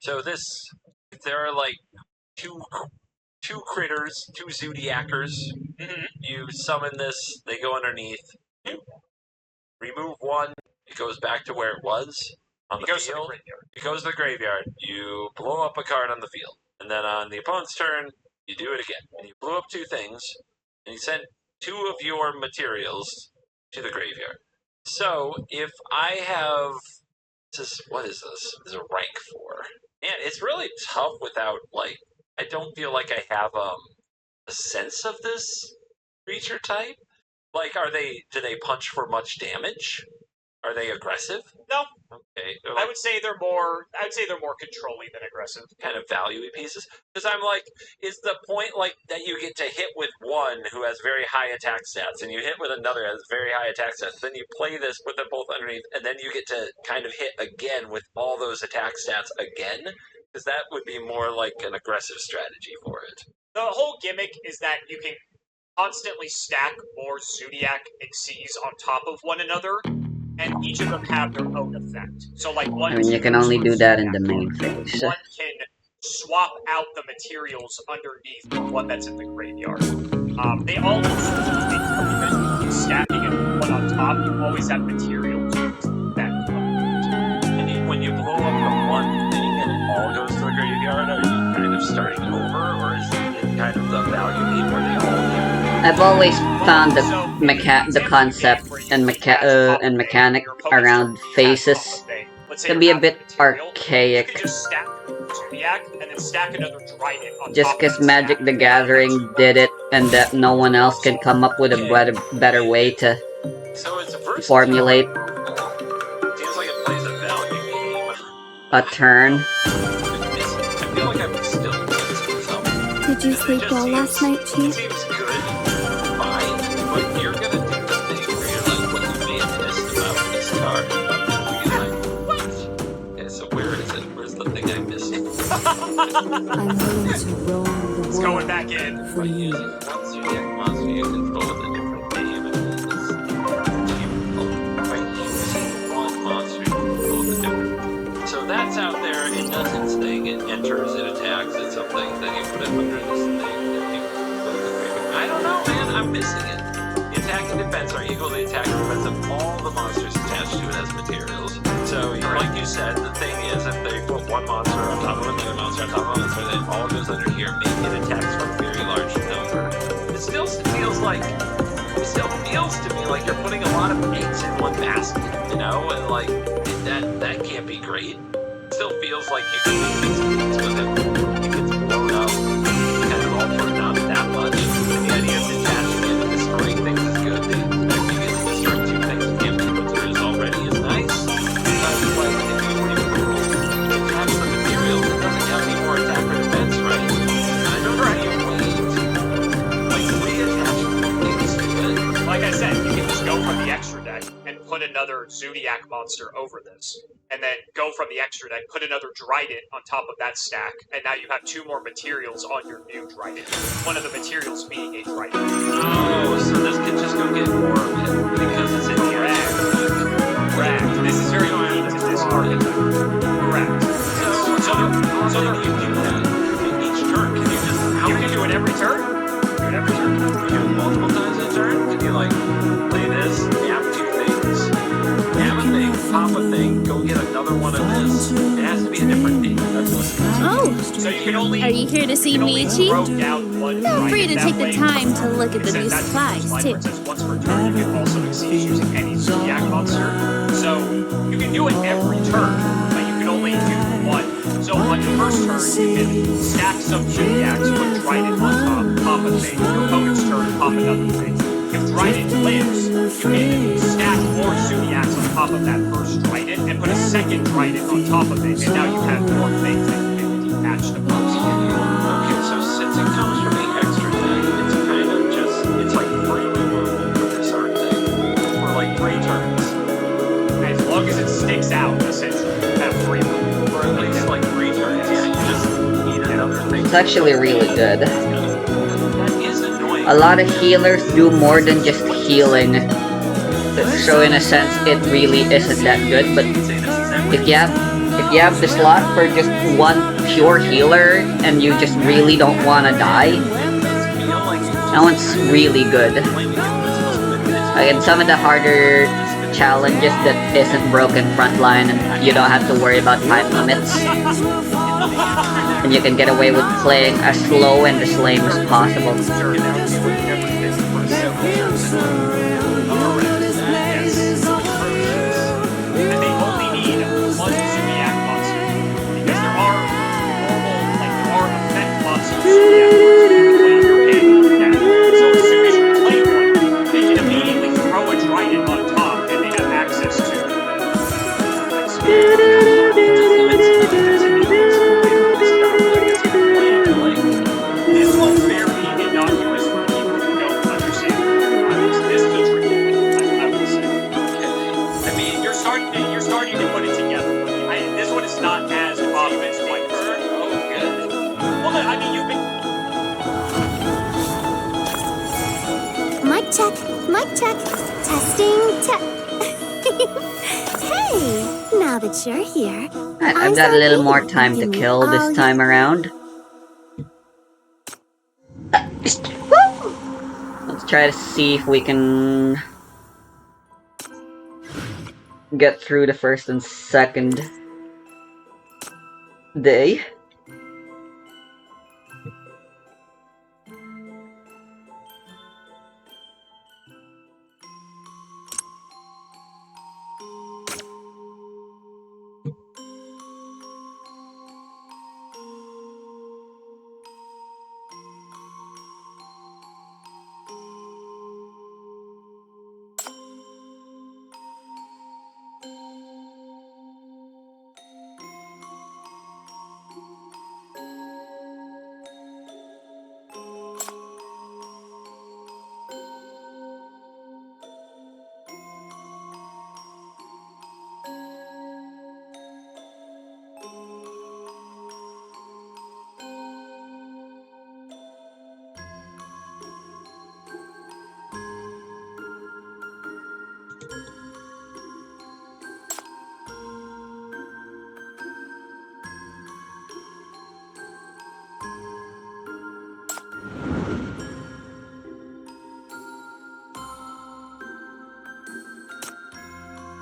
So there are like two critters, two zodiacers. You summon this, they go underneath. You remove one, it goes back to where it was on the field. It goes to the graveyard. You blow up a card on the field. And then on the opponent's turn, you do it again. And you blew up two things, and you sent two of your materials to the graveyard. So if I have what is this? This is a rank 4. Man, it's really tough without, like, I don't feel like I have a sense of this creature type. Like, do they punch for much damage? Are they aggressive? No. Okay. I would say they're more controlling than aggressive. Kind of value-y pieces. Because I'm like, is the point like that you get to hit with one who has very high attack stats, and you hit with another who has very high attack stats, then you play this, put them both underneath, and then you get to kind of hit again with all those attack stats again? Because that would be more like an aggressive strategy for it. The whole gimmick is that you can constantly stack more Zodiac Xyz on top of one another, and each of them have their own effect. So, like, one... I mean, you can only do that in the main phase. One can swap out the materials underneath the one that's in the graveyard. They all do certain things, because you keep stacking it one on top, you always have materials that come. And when you blow up the one thing and it all goes to the graveyard, are you kind of starting over, or is it kind of the value lead where they all do? I've always found the concept and mechanic around phases to be a bit archaic. Just because Magic the Gathering did it, and that no one else can come up with a better way to formulate a turn. Did you sleep well last night, Chief? I'm willing to roll the It's going back in. For you. One Zodiac monster you control with a different name, one monster you control with a different. So that's out there, it does its thing, it enters, it attacks, it's something, then you put it under this thing, I don't know, man, I'm missing it. The attack and defense are equal to the attack and defense of all the monsters attached to it as materials. So, like you said, the thing is, if they put one monster on top of another monster on top of another, then it all goes under here, making it attacks from a very large number. It still feels to me like you're putting a lot of eggs in one basket, you know? And like, that can't be great. It still feels like you can do things with it. It gets blown up, kind of all for not that much. And the idea of detaching it and destroying things is good. The fact you get to destroy two things and give two materials already is nice. But like, if you attach the materials, it doesn't have any more attack or defense, right? I don't know how you like reattach things to it. Like I said, you can just go from the extra deck and put another Zodiac monster over this. And then go from the extra deck, put another Dryden on top of that stack, and now you have two more materials on your new Dryden. One of the materials being a Dryden. Oh, so this can just go get more of it because it's in here. Correct. This is very unique to this archetype. Correct. So you do that each turn. Can you just... You can do it every turn? Do it every turn. Can you do it multiple times a turn? Can you, like, play this, tap two things, tap a thing, pop a thing, go get another one of this? It has to be a different thing. That's what it is. Oh! So you can only... Are you here to see me, Chief? Feel free to take the time to look at the new supplies, too. Once per turn, you can also exceed using any Zodiac monster. So you can do it every turn, but you can only do one. So on your first turn, you can stack some Zodiacs, put Trident on top, pop a thing. Your opponent's turn, pop another thing. If Trident lives, you can stack more Zodiacs on top of that first Trident and put a second Trident on top of it, and now you have more things that you can detach the first. Okay, so since it comes from the extra deck, it's kind of just, it's like free removal for this art thing. For like 3 turns. As long as it sticks out, essentially, you have free removal. Or at least like 3 turns, yeah, you just need another thing. It's actually really good. That is annoying. A lot of healers do more than just healing. So in a sense, it really isn't that good, but if you have if you have the slot for just one pure healer and you just really don't want to die, that one's really good. Like in some of the harder challenges that isn't broken frontline and you don't have to worry about time limits. And you can get away with playing as slow and as lame as possible. Mic check. Testing. Hey, now that you're here, I've got a little more time to kill this time around. Let's try to see if we can get through the first and second day.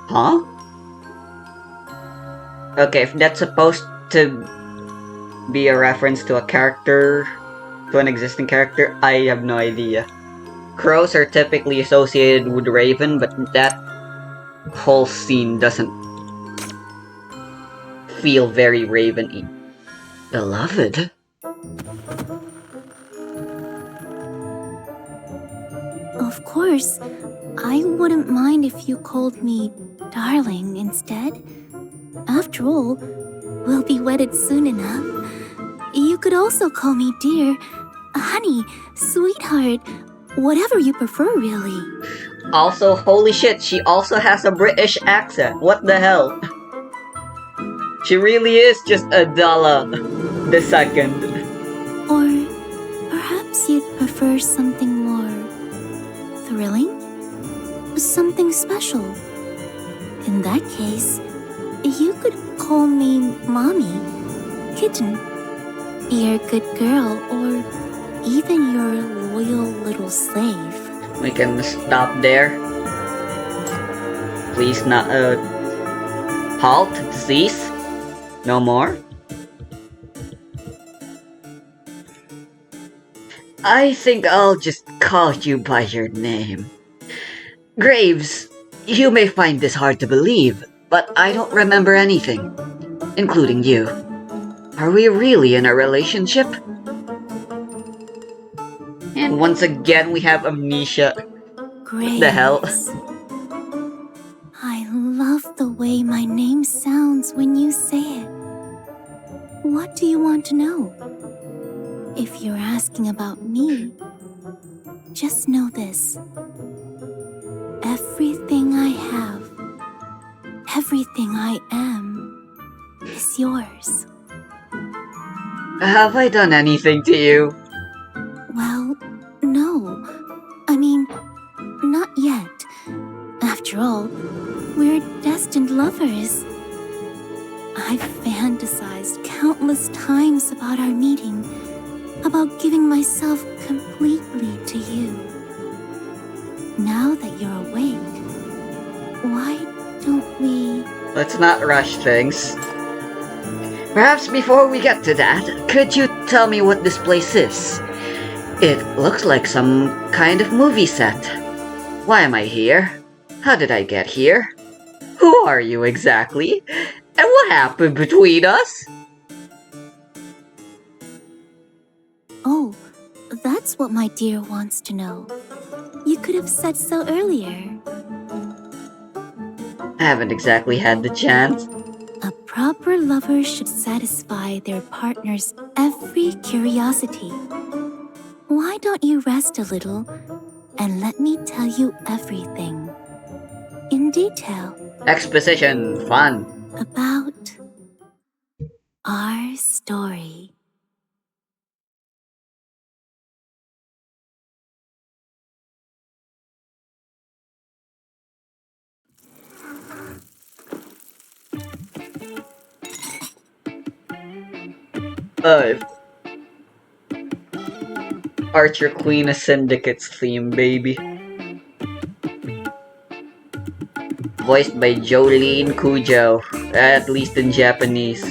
Huh? Okay, if that's supposed to be a reference to a character, to an existing character, I have no idea. Crows are typically associated with Raven, but that whole scene doesn't feel very Raven-y. Beloved? Of course, I wouldn't mind if you called me darling instead. After all, we'll be wedded soon enough. You could also call me dear, honey, sweetheart, whatever you prefer, really. Also, holy shit, she also has a British accent. What the hell? She really is just Adala the second. Or perhaps you'd prefer something more thrilling? Something special. In that case, you could call me Mommy, Kitten, your good girl, or even your loyal little slave. We can stop there. Please not, halt, cease. No more. I think I'll just call you by your name. Graves, you may find this hard to believe, but I don't remember anything, including you. Are we really in a relationship? And once again, we have amnesia. Graves. The hell? I love the way my name sounds when you say it. What do you want to know? If you're asking about me, just know this. Everything I have, everything I am, is yours. Have I done anything to you? Well, no. I mean, not yet. After all, we're destined lovers. I've fantasized countless times about our meeting, about giving myself completely to you. Now that you're awake, why don't we... Let's not rush things. Perhaps before we get to that, could you tell me what this place is? It looks like some kind of movie set. Why am I here? How did I get here? Who are you exactly? And what happened between us? Oh, that's what my dear wants to know. You could have said so earlier. I haven't exactly had the chance. A proper lover should satisfy their partner's every curiosity. Why don't you rest a little and let me tell you everything in detail Exposition, fun. about our story. Archer Queen a Syndicate's theme, baby. Voiced by Jolene Cujo, at least in Japanese.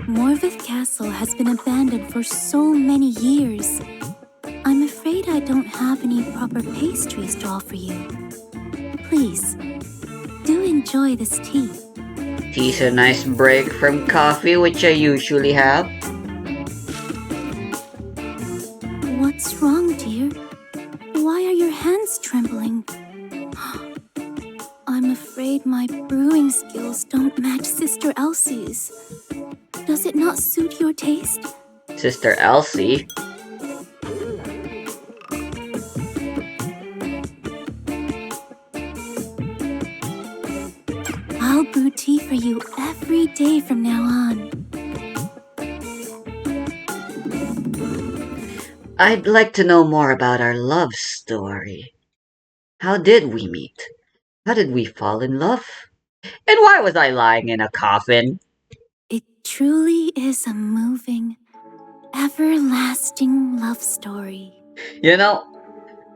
Morvith Castle has been abandoned for so many years. I'm afraid I don't have any proper pastries to offer you. Please, do enjoy this tea. Tea's a nice break from coffee, which I usually have. What's wrong, dear? Why are your hands trembling? I'm afraid my brewing skills don't match Sister Elsie's. Does it not suit your taste? Sister Elsie? I'll brew tea for you every day from now on. I'd like to know more about our love story. How did we meet? How did we fall in love? And why was I lying in a coffin? It truly is a moving, everlasting love story. You know,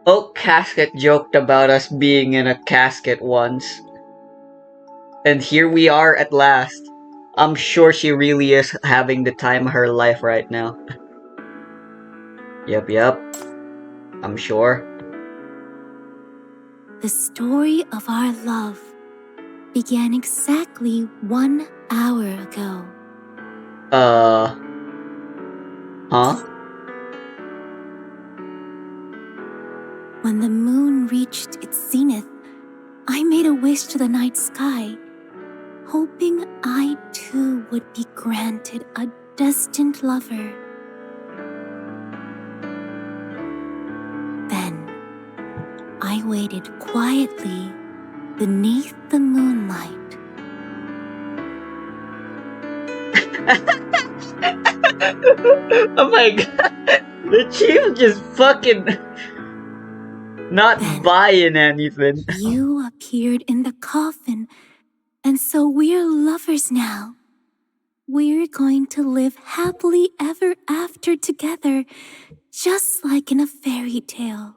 Oak Casket joked about us being in a casket once. And here we are at last. I'm sure she really is having the time of her life right now. Yep. I'm sure. The story of our love began exactly 1 hour ago. Huh? When the moon reached its zenith, I made a wish to the night sky, hoping I too would be granted a destined lover. Then, I waited quietly beneath the moonlight. Oh my god. The chief just fucking not Then, buying anything. You appeared in the coffin, and so we're lovers now. We're going to live happily ever after together, just like in a fairy tale.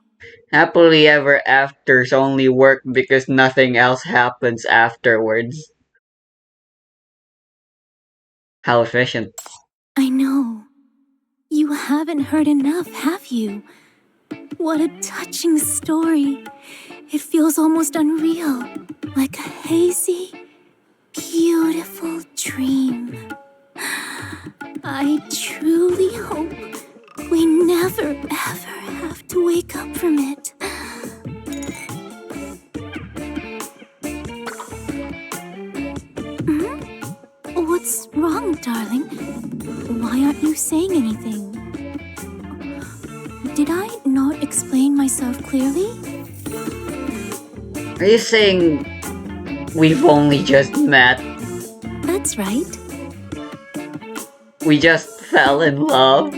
Happily ever afters only work because nothing else happens afterwards. How efficient. I know. You haven't heard enough, have you? What a touching story. It feels almost unreal, like a hazy, beautiful dream. I truly hope we never ever have to wake up from it. What's wrong, darling? Why aren't you saying anything? Did I not explain myself clearly? Are you saying we've only just met? That's right. We just fell in love?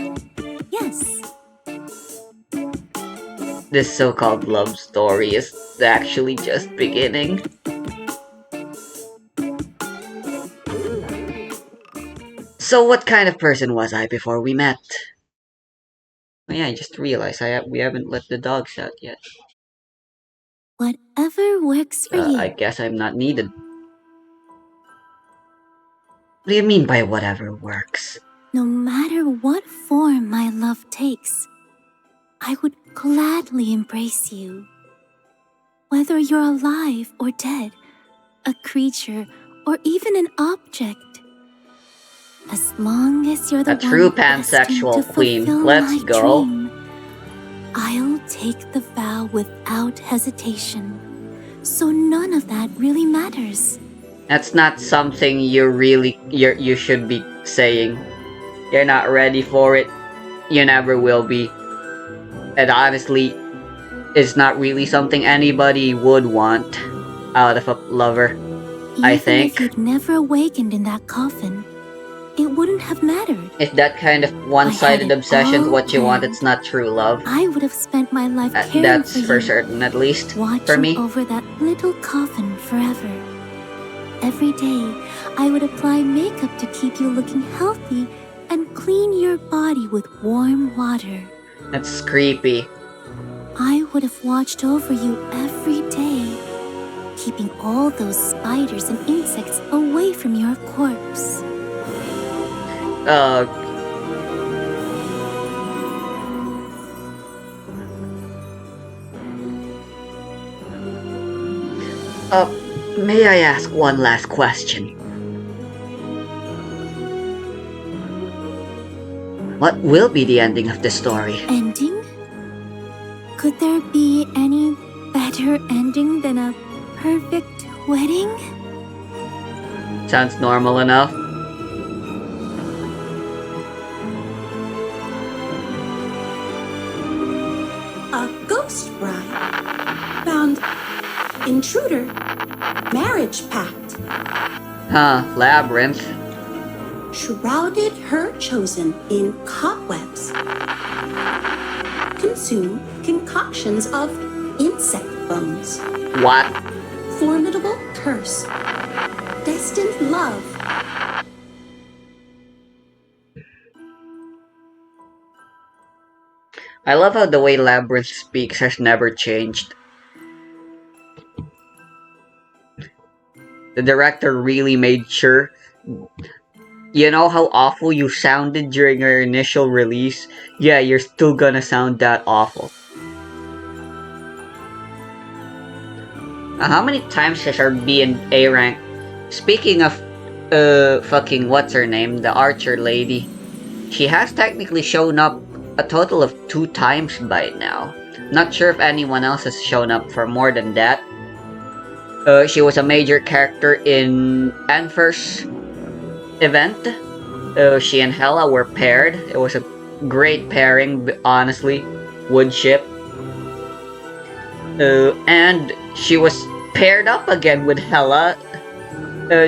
Yes. This so-called love story is actually just beginning. So what kind of person was I before we met? Oh yeah, I just realized we haven't let the dogs out yet. Whatever works for you. I guess I'm not needed. What do you mean by whatever works? No matter what form my love takes, I would gladly embrace you. Whether you're alive or dead, a creature, or even an object. As long as you're the A true one destined pansexual to queen. fulfill Let's my go. dream, I'll take the vow without hesitation. So none of that really matters. That's not something you should be saying. You're not ready for it. You never will be. And honestly, it's not really something anybody would want out of a lover. I Even think. if you'd never awakened in that coffin, it wouldn't have mattered. If that kind of one-sided I had it obsession to all what you want, planned. it's not true love. I would have spent my life caring That's for for you, certain, at least. watching For me. over that little coffin forever. Every day, I would apply makeup to keep you looking healthy and clean your body with warm water. That's creepy. I would have watched over you every day, keeping all those spiders and insects away from your corpse. May I ask one last question? What will be the ending of the story? Ending? Could there be any better ending than a perfect wedding? Sounds normal enough. A ghost bride. Found intruder. Marriage pact. Huh, labyrinth. Shrouded her chosen in cobwebs. Consume concoctions of insect bones. What? Formidable curse. Destined love. I love how the way Labyrinth speaks has never changed. The director really made sure. You know how awful you sounded during your initial release? Yeah, you're still gonna sound that awful. How many times has our B and A rank? Speaking of, fucking what's her name? The archer lady. She has technically shown up a total of 2 times by now. Not sure if anyone else has shown up for more than that. She was a major character in Enfer's event. She and Hela were paired. It was a great pairing, honestly. Wood ship. And she was paired up again with Hela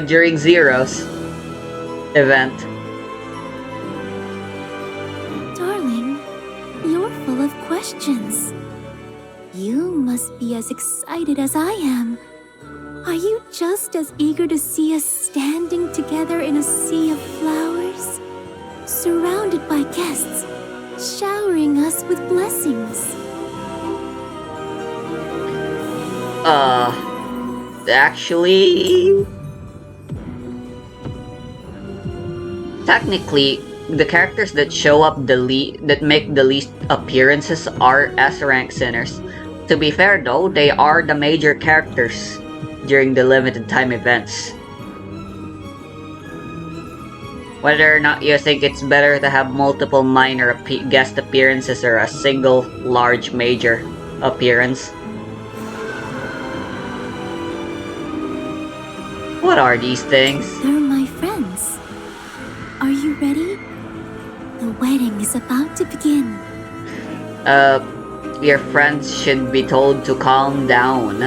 during Zero's event. Darling, you're full of questions. You must be as excited as I am. Are you just as eager to see us standing together in a sea of flowers? Surrounded by guests, showering us with blessings. Actually... Technically, the characters that show up that make the least appearances are S-rank sinners. To be fair though, they are the major characters during the limited time events. Whether or not you think it's better to have multiple minor guest appearances or a single large major appearance. What are these things? They're my friends. Are you ready? The wedding is about to begin. Your friends should be told to calm down.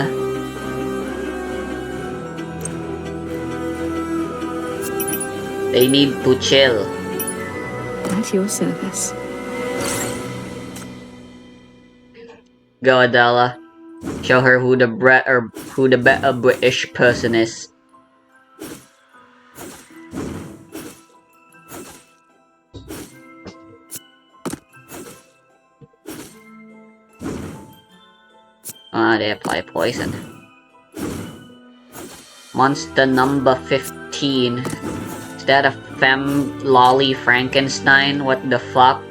They need to chill. At your service. Go, Adela. Show her who the British person is. They apply poison. Monster number 15. Is that a femme lolly Frankenstein? What the fuck?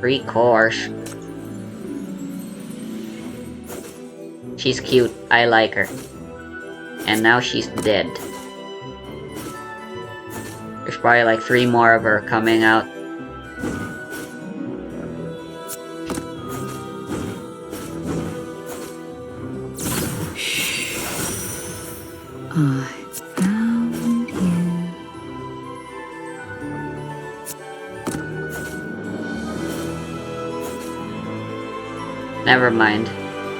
3 cores. She's cute. I like her. And now she's dead. There's probably like 3 more of her coming out. I found you. Never mind.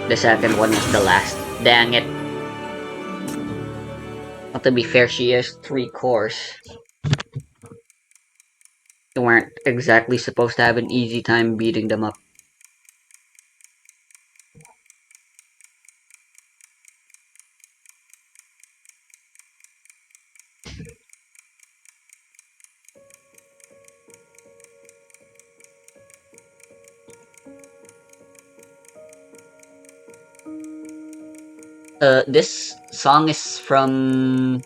The second one was the last. Dang it. Well, to be fair, she has 3 cores. You weren't exactly supposed to have an easy time beating them up. This song is from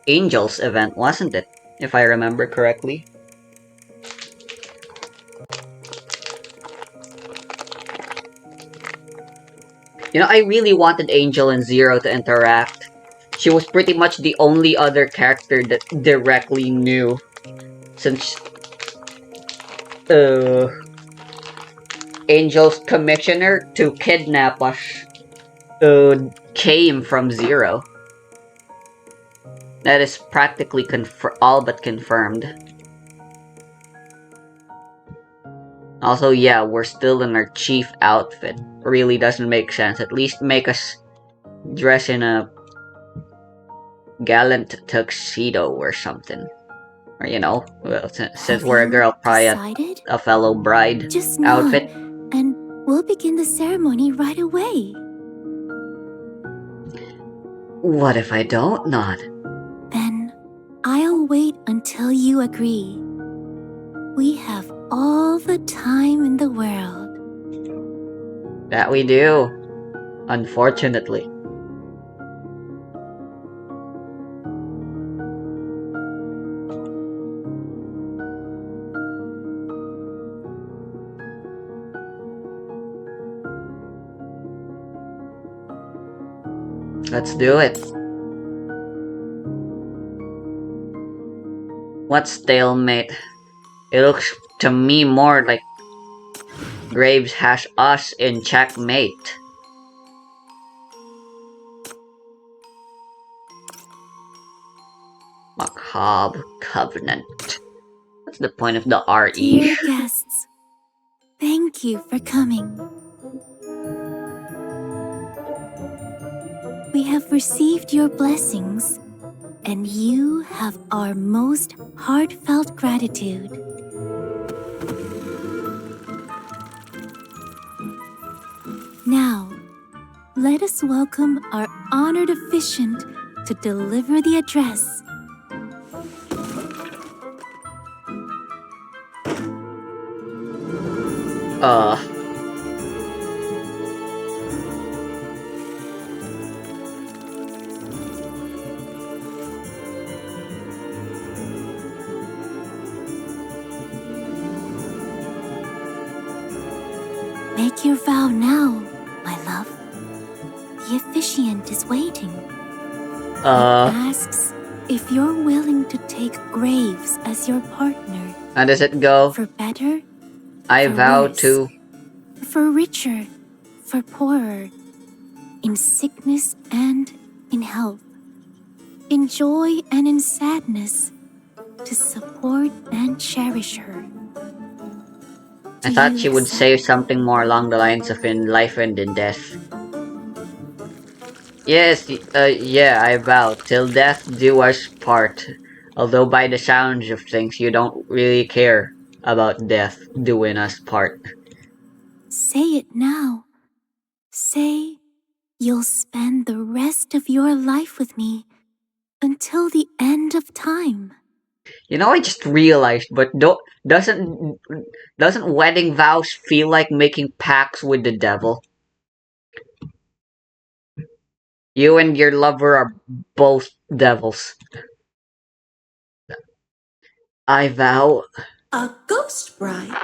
Angel's event, wasn't it? If I remember correctly. You know, I really wanted Angel and Zero to interact. She was pretty much the only other character that directly knew. Since Angel's commissioner to kidnap us came from Zero. That is practically all but confirmed. Also, yeah, we're still in our chief outfit. Really doesn't make sense. At least make us dress in a gallant tuxedo or something. Or, you know, well, since we're a girl, probably a fellow bride Just nod, outfit. and we'll begin the ceremony right away. What if I don't nod? Then I'll wait until you agree. We have all the time in the world. That we do. Unfortunately. Let's do it. What stalemate? It looks to me more like Graves has us in checkmate. Macabre Covenant. What's the point of the RE? Dear guests, thank you for coming. We have received your blessings, and you have our most heartfelt gratitude. Now, let us welcome our honored officiant to deliver the address. Make your vow now, my love. The officiant is waiting. He asks if you're willing to take Graves as your partner. How does it go? For better, I for vow worse. to... For richer, for poorer, in sickness and in health, in joy and in sadness, to support and cherish her. I thought she would say something more along the lines of in life and in death. Yes, yeah, I vow, till death do us part. Although by the sounds of things, you don't really care about death doing us part. Say it now. Say you'll spend the rest of your life with me until the end of time. You know, I just realized, but doesn't wedding vows feel like making pacts with the devil? You and your lover are both devils. I vow. A ghost bride.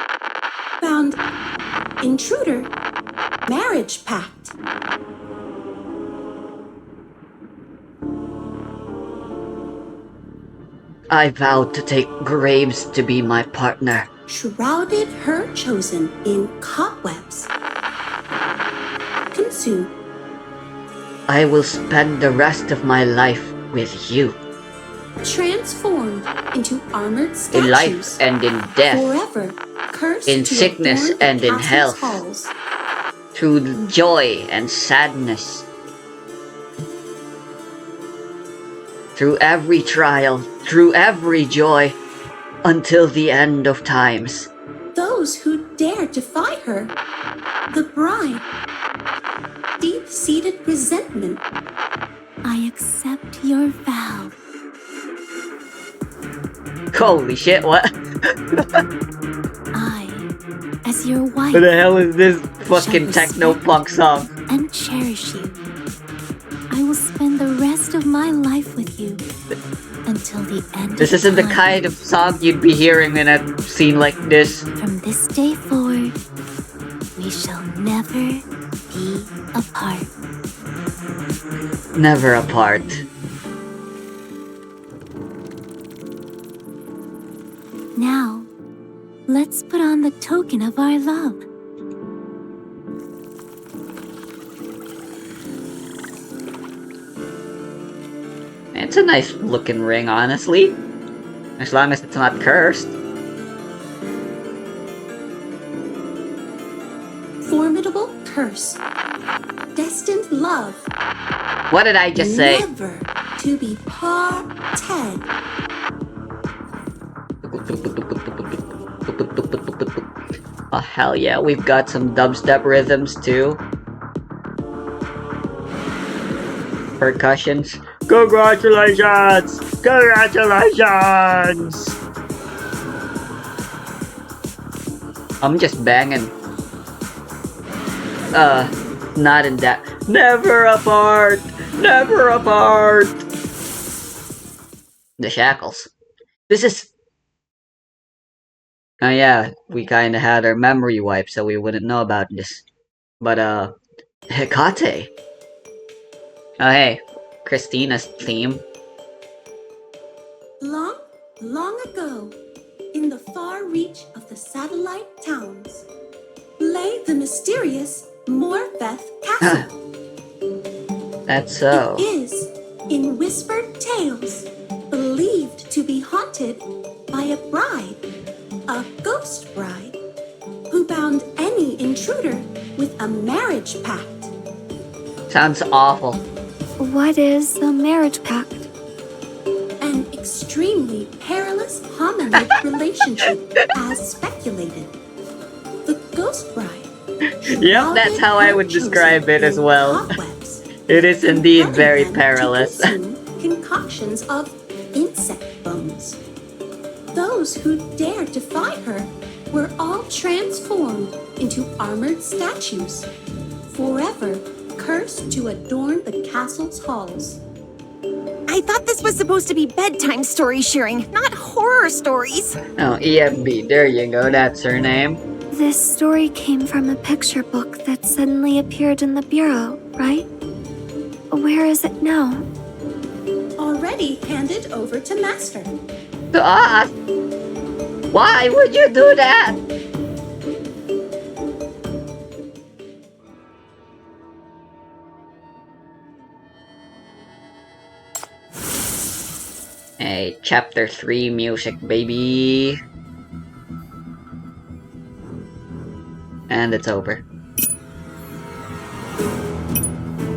Found intruder. Marriage pact. I vow to take Graves to be my partner. Shrouded her chosen in cobwebs. Consume. I will spend the rest of my life with you. Transformed into armored In statues. life and in death. Forever cursed In to sickness adorn the and in castle's health. halls. Through joy and sadness. Through every trial, through every joy, until the end of times. Those who dare defy her, the bride, deep-seated resentment. I accept your vow. Holy shit, what? I, as your wife, What the hell is this fucking techno punk song? and cherish you. I will spend the rest of my life with you until the end This of isn't the time. kind of song you'd be hearing in a scene like this. From this day forward, we shall never be apart. Never apart. Now, let's put on the token of our love. It's a nice looking ring, honestly. As long as it's not cursed. Formidable curse. Destined love. What did I just say? Never to be parted. Oh hell yeah, we've got some dubstep rhythms too. Percussions. Congratulations! Congratulations! I'm just banging. Not in that. Never apart! Never apart! The shackles. This is... Oh yeah, we kinda had our memory wipe, so we wouldn't know about this. But, Hecate. Oh hey, Christina's theme. Long, long ago, in the far reach of the satellite towns, lay the mysterious Morfeth Castle. That's so. It is, in whispered tales, believed to be haunted by a bride, a ghost bride, who bound any intruder with a marriage pact. Sounds awful. What is a marriage pact? An extremely perilous hominid relationship, as speculated. The ghost bride. Yep, that's how I would describe it as well. It is indeed very perilous. Concoctions of insect bones. Those who dared defy her were all transformed into armored statues, forever cursed to adorn the castle's halls. I thought this was supposed to be bedtime story sharing, not horror stories. Oh, EMB, there you go, that's her name. This story came from a picture book that suddenly appeared in the bureau, right? Where is it now? Already handed over to Master. To us? Why would you do that? Hey, chapter 3 music, baby. And it's over.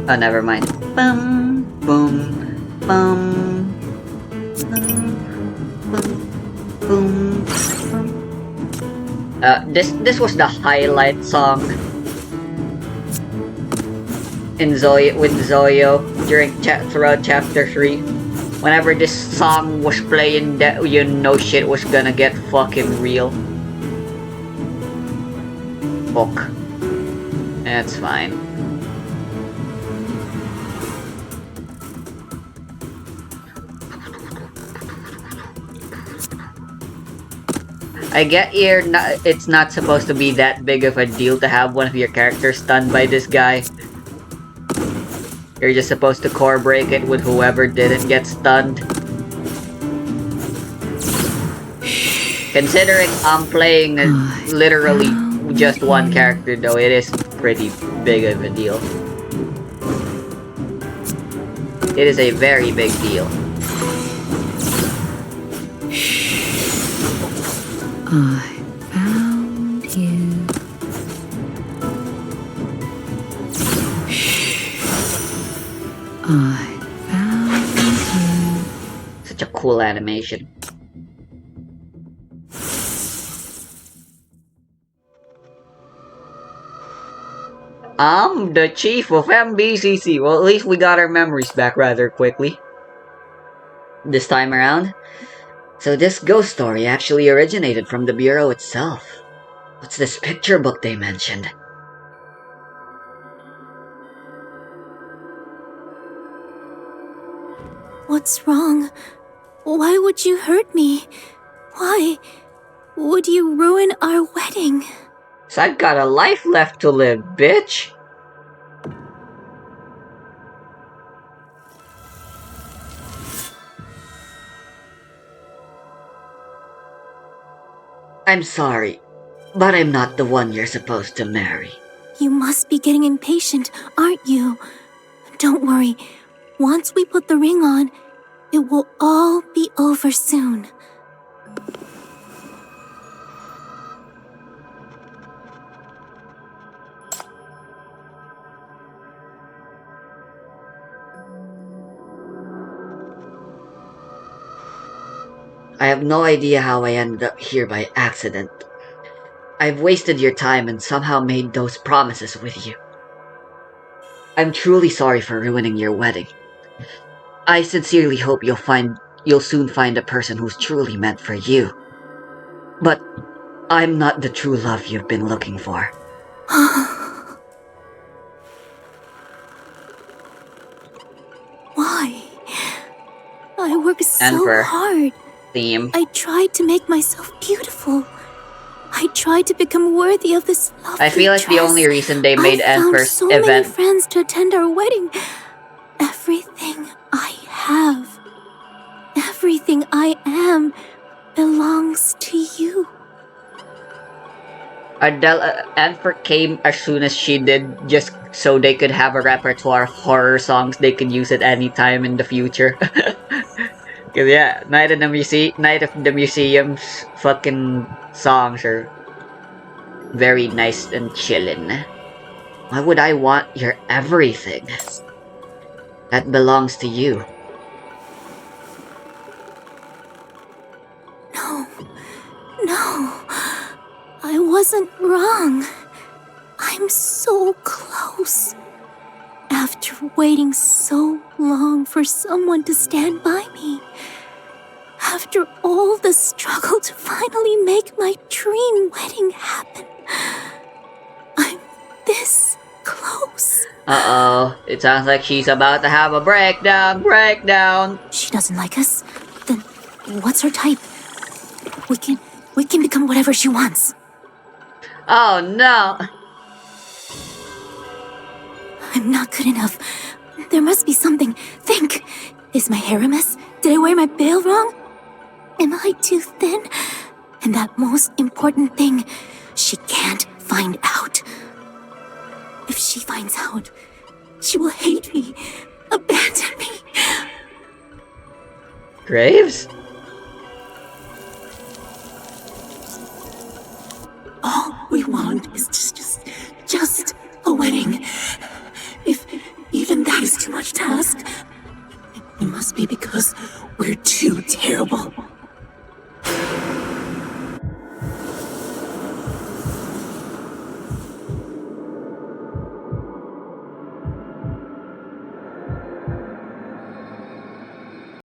Oh, never mind. Bum, boom, bum, bum, boom, boom. This was the highlight song in Zoyo during throughout chapter 3. Whenever this song was playing, that you know shit was gonna get fucking real. Book. That's fine. I get it's not supposed to be that big of a deal to have one of your characters stunned by this guy. You're just supposed to core break it with whoever didn't get stunned. Considering I'm playing literally just one character though, it is pretty big of a deal. It is a very big deal. I found you. I found you. Such a cool animation. I'm the chief of MBCC. Well, at least we got our memories back rather quickly. This time around. So this ghost story actually originated from the Bureau itself. What's this picture book they mentioned? What's wrong? Why would you hurt me? Why would you ruin our wedding? So I've got a life left to live, bitch. I'm sorry, but I'm not the one you're supposed to marry. You must be getting impatient, aren't you? Don't worry. Once we put the ring on, it will all be over soon. I have no idea how I ended up here by accident. I've wasted your time and somehow made those promises with you. I'm truly sorry for ruining your wedding. I sincerely hope you'll soon find a person who's truly meant for you. But I'm not the true love you've been looking for. Why? I work so Emperor. hard. Theme. I tried to make myself beautiful. I tried to become worthy of this lovely I feel like the dress. only reason they made I found Emperor's so many event. friends to attend our wedding. Everything I have, everything I am, belongs to you. Emperor came as soon as she did, just so they could have a repertoire of horror songs they could use at any time in the future. Cause yeah, Night of the Museum's fucking songs are very nice and chillin'. Why would I want your everything? That belongs to you. No, I wasn't wrong. I'm so close. After waiting so long for someone to stand by me. After all the struggle to finally make my dream wedding happen. I'm this close. Uh-oh, it sounds like she's about to have a breakdown. She doesn't like us? Then what's her type? We can become whatever she wants. Oh no. I'm not good enough. There must be something. Think. Is my hair a mess? Did I wear my veil wrong? Am I too thin? And that most important thing, she can't find out. If she finds out, she will hate me, abandon me. Graves? All we want is just a wedding. If even that is too much to ask, it must be because we're too terrible.